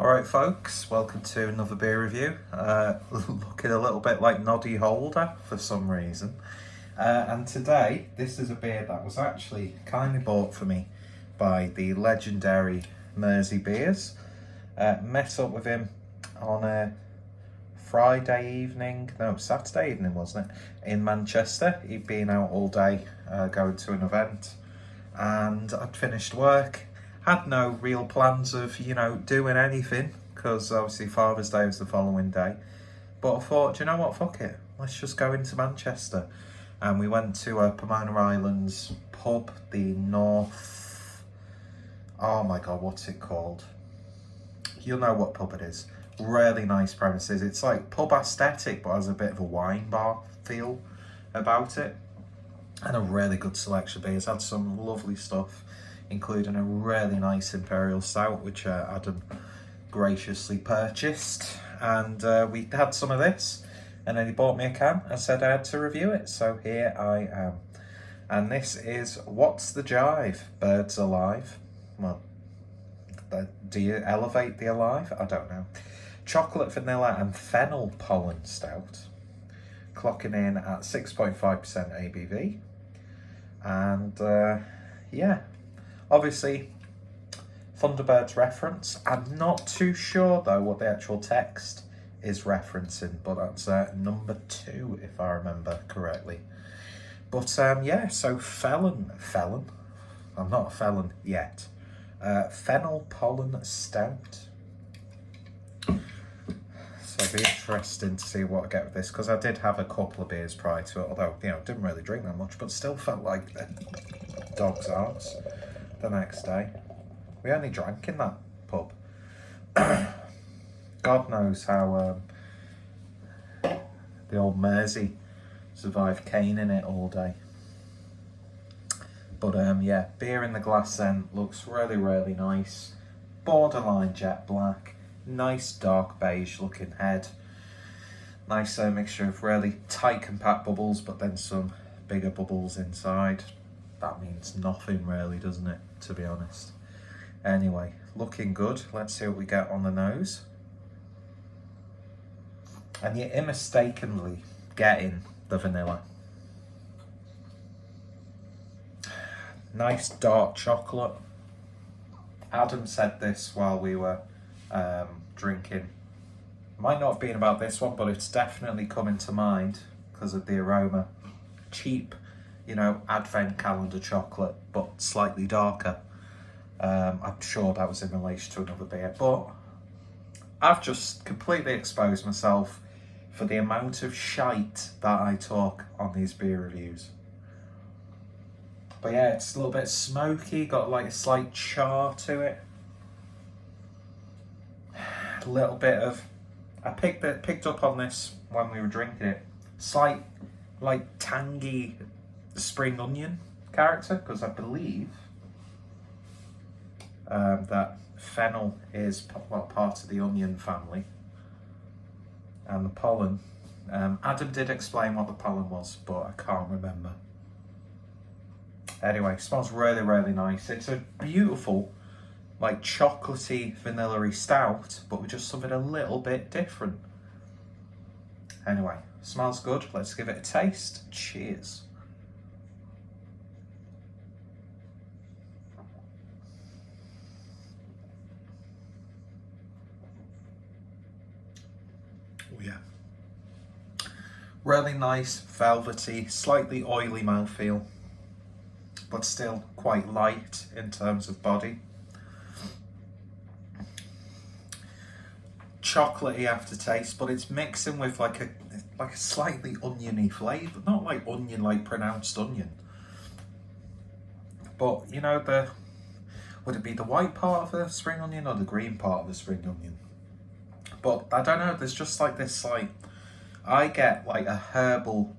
Alright folks, welcome to another beer review. Looking a little bit like Noddy Holder for some reason. And today, this is a beer that was actually kindly bought for me by the legendary Mersey Beers. Met up with him on a Saturday evening, wasn't it? In Manchester. He'd been out all day going to an event, and I'd finished work. Had no real plans of, doing anything, because obviously Father's Day was the following day. But I thought, do you know what, fuck it. Let's just go into Manchester. And we went to Pomona Island's pub, the North... Oh my God, what's it called? You'll know what pub it is. Really nice premises. It's like pub aesthetic, but has a bit of a wine bar feel about it. And a really good selection of beers. Had some lovely stuff, including a really nice Imperial Stout, which Adam graciously purchased. And we had some of this, and then he bought me a can and said I had to review it. So here I am. And this is What's the Jive? Birds Alive. Well, do you elevate the alive? I don't know. Chocolate, vanilla and fennel pollen stout. Clocking in at 6.5% ABV. And yeah. Obviously, Thunderbird's reference. I'm not too sure though what the actual text is referencing, but that's number 2 if I remember correctly. But yeah, so felon. I'm not a felon yet. Fennel pollen stout. So it'll be interesting to see what I get with this, because I did have a couple of beers prior to it, although didn't really drink that much, but still felt like a dog's arse the next day. We only drank in that pub. God knows how the old Mersey survived caning it all day. But yeah, beer in the glass then looks really, really nice. Borderline jet black. Nice dark beige looking head. Nice mixture of really tight compact bubbles, but then some bigger bubbles inside. That means nothing really, doesn't it, to be honest? Anyway, looking good. Let's see what we get on the nose. And you're unmistakably getting the vanilla. Nice dark chocolate. Adam said this while we were drinking. Might not have been about this one, but it's definitely coming to mind because of the aroma. Cheap, advent calendar chocolate, but slightly darker. I'm sure that was in relation to another beer, but I've just completely exposed myself for the amount of shite that I talk on these beer reviews. But yeah, it's a little bit smoky, got like a slight char to it. A little bit of, I picked up on this when we were drinking it. Slight, like tangy spring onion character, because I believe that fennel is part of the onion family. And the pollen, Adam did explain what the pollen was, but I can't remember. Anyway, smells really, really nice. It's a beautiful, like chocolatey, vanilla-y stout, but with just something a little bit different. Anyway, smells good. Let's give it a taste. Cheers. Oh yeah. Really nice, velvety, slightly oily mouthfeel, but still quite light in terms of body. Chocolatey aftertaste, but it's mixing with like a slightly oniony flavour. Not like onion, like pronounced onion. But would it be the white part of the spring onion or the green part of the spring onion? But I don't know, there's just like this, I get like a herbal,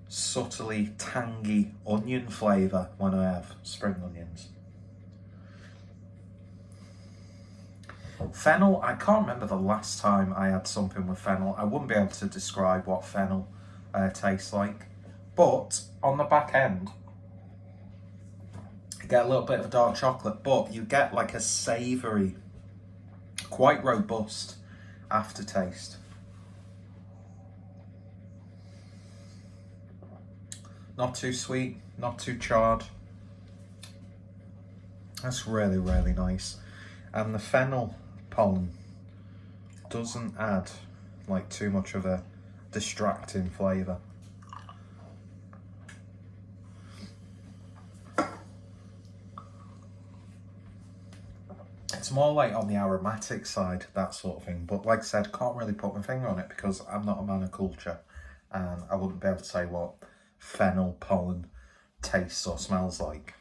subtly tangy onion flavour when I have spring onions. Fennel, I can't remember the last time I had something with fennel. I wouldn't be able to describe what fennel tastes like. But on the back end, you get a little bit of dark chocolate, but you get like a savoury Quite robust aftertaste. Not too sweet, not too charred. That's really, really nice. And the fennel pollen doesn't add like too much of a distracting flavour. It's more like on the aromatic side, that sort of thing. But like I said, can't really put my finger on it because I'm not a man of culture and I wouldn't be able to say what fennel pollen tastes or smells like.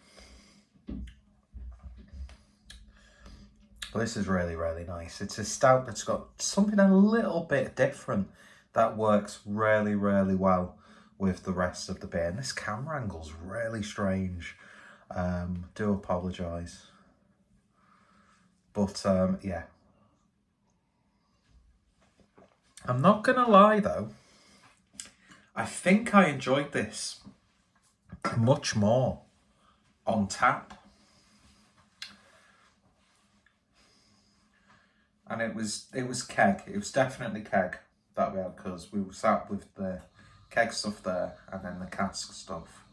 But this is really, really nice. It's a stout that's got something a little bit different that works really, really well with the rest of the beer. And this camera angle's really strange. Do apologise. But yeah. I'm not going to lie though. I think I enjoyed this much more on tap. And it was keg. It was definitely keg that we had because we sat with the keg stuff there and then the cask stuff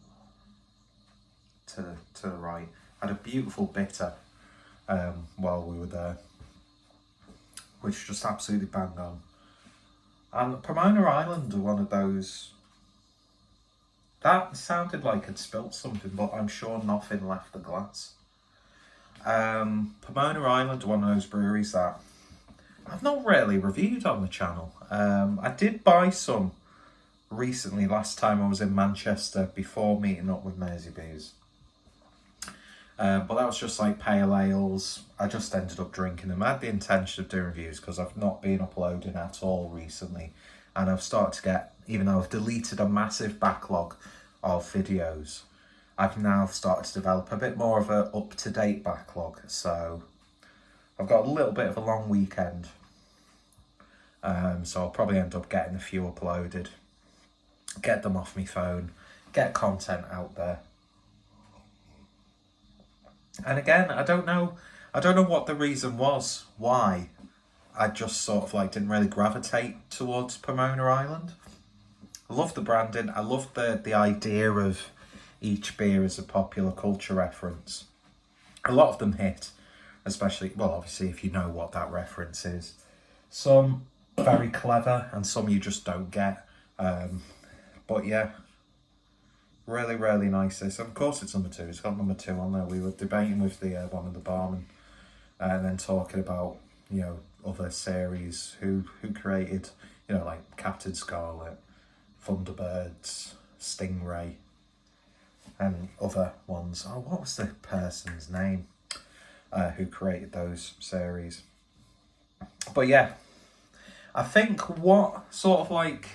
to the right. Had a beautiful bitter while we were there, which just absolutely bang on. And Pomona Island are one of those. That sounded like I'd spilt something, but I'm sure nothing left the glass. Pomona Island are one of those breweries that I've not really reviewed on the channel. I did buy some recently, last time I was in Manchester before meeting up with Mersey Beers. But that was just like pale ales. I just ended up drinking them. I had the intention of doing reviews because I've not been uploading at all recently. And I've started to get, even though I've deleted a massive backlog of videos, I've now started to develop a bit more of an up-to-date backlog. So I've got a little bit of a long weekend. So I'll probably end up getting a few uploaded. Get them off my phone. Get content out there. And again, I don't know what the reason was why I just sort of like didn't really gravitate towards Pomona Island. I love the branding. I love the idea of each beer as a popular culture reference. A lot of them hit, especially, well, obviously if you know what that reference is. Some very clever and some you just don't get. But yeah. Really, really nice this. Of course it's number 2. It's got number 2 on there. We were debating with the one of the barmen and then talking about, you know, other series who created, you know, like Captain Scarlet, Thunderbirds, Stingray, and other ones. Oh, what was the person's name who created those series? But yeah, I think what sort of like,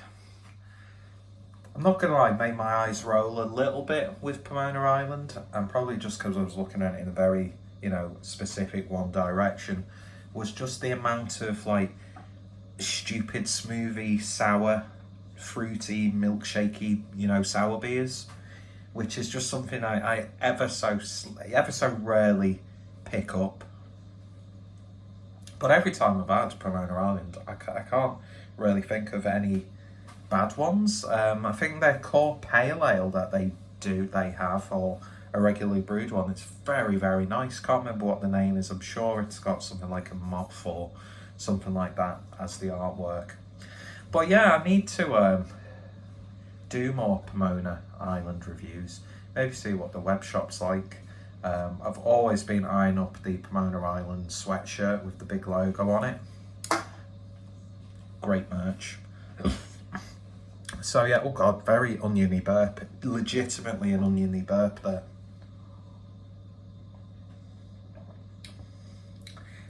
I'm not going to lie, made my eyes roll a little bit with Pomona Island, and probably just because I was looking at it in a very, you know, specific one direction, was just the amount of like stupid, smoothie, sour, fruity, milkshakey, you know, sour beers, which is just something I ever so rarely pick up. But every time I've had Pomona Island, I can't really think of any bad ones. I think their core pale ale that they have, or a regularly brewed one, it's very, very nice. Can't remember what the name is. I'm sure it's got something like a moth or something like that as the artwork. But yeah, I need to do more Pomona Island reviews. Maybe see what the Webshop's like. I've always been eyeing up the Pomona Island sweatshirt with the big logo on it. Great merch. So yeah, oh god, very oniony burp. Legitimately an oniony burp there.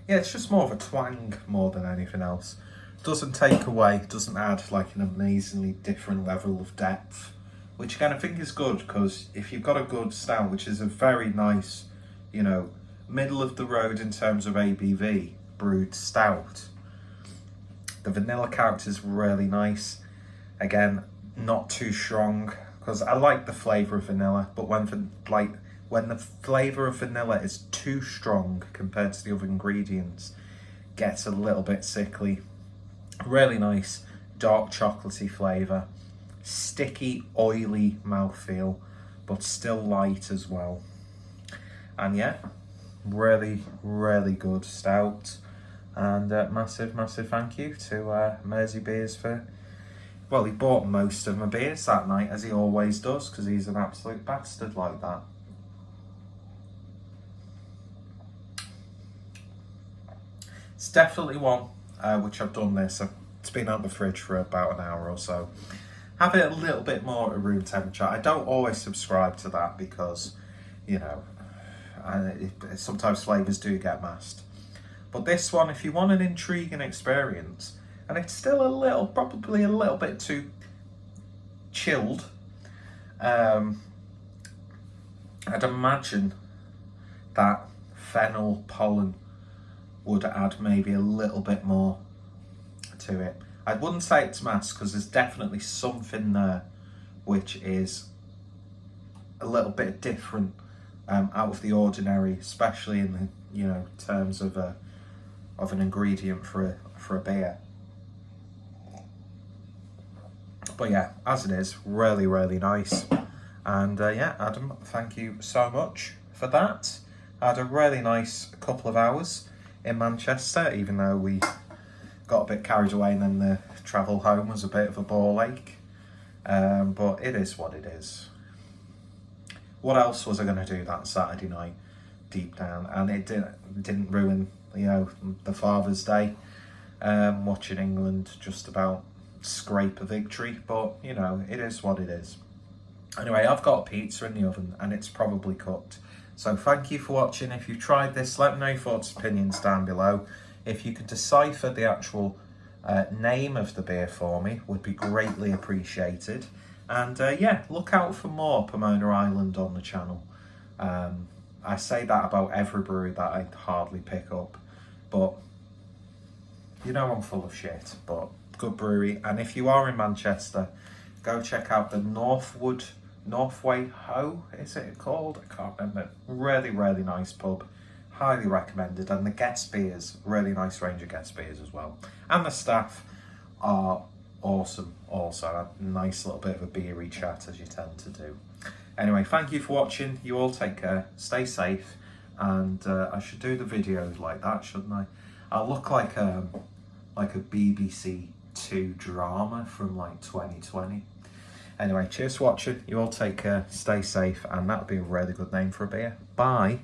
Yeah, it's just more of a twang more than anything else. Doesn't take away, doesn't add like an amazingly different level of depth. Which again, I think is good, because if you've got a good stout, which is a very nice, you know, middle of the road in terms of ABV, brewed stout, the vanilla character is really nice. Again, not too strong, because I like the flavour of vanilla, but when the flavour of vanilla is too strong compared to the other ingredients, gets a little bit sickly. Really nice dark chocolatey flavour, sticky, oily mouthfeel, but still light as well. And yeah, really, really good stout. And massive thank you to Mersey Beers for, well, he bought most of my beers that night, as he always does, because he's an absolute bastard like that. It's definitely one which I've done this. It's been out the fridge for about an hour or so. Have it a little bit more at room temperature. I don't always subscribe to that because, you know, sometimes flavours do get masked. But this one, if you want an intriguing experience, and it's still probably a little bit too chilled, I'd imagine that Fennel Pollen would add maybe a little bit more to it. I wouldn't say it's masked because there's definitely something there which is a little bit different, out of the ordinary, especially in the, you know, terms of an ingredient for a beer. But yeah, as it is, really, really nice. And yeah, Adam, thank you so much for that. I had a really nice couple of hours in Manchester, even though we got a bit carried away and then the travel home was a bit of a ball ache. But it is what it is. What else was I going to do that Saturday night, deep down? And it didn't ruin, you know, the Father's Day, watching England just about scrape a victory. But, you know, it is what it is. Anyway, I've got a pizza in the oven and it's probably cooked. So thank you for watching. If you've tried this, let me know your thoughts and opinions down below. If you could decipher the actual name of the beer for me, would be greatly appreciated. And yeah, look out for more Pomona Island on the channel. I say that about every brewery that I hardly pick up, but you know I'm full of shit, but good brewery. And if you are in Manchester, go check out the Northway Ho, is it called? I can't remember. Really, really nice pub. Highly recommended. And the guest beers, really nice range of guest beers as well. And the staff are awesome also. A nice little bit of a beery chat, as you tend to do. Anyway, thank you for watching. You all take care. Stay safe. And I should do the videos like that, shouldn't I? I'll look like a BBC 2 drama from like 2020. Anyway, cheers for watching. You all take care, stay safe, and that would be a really good name for a beer. Bye.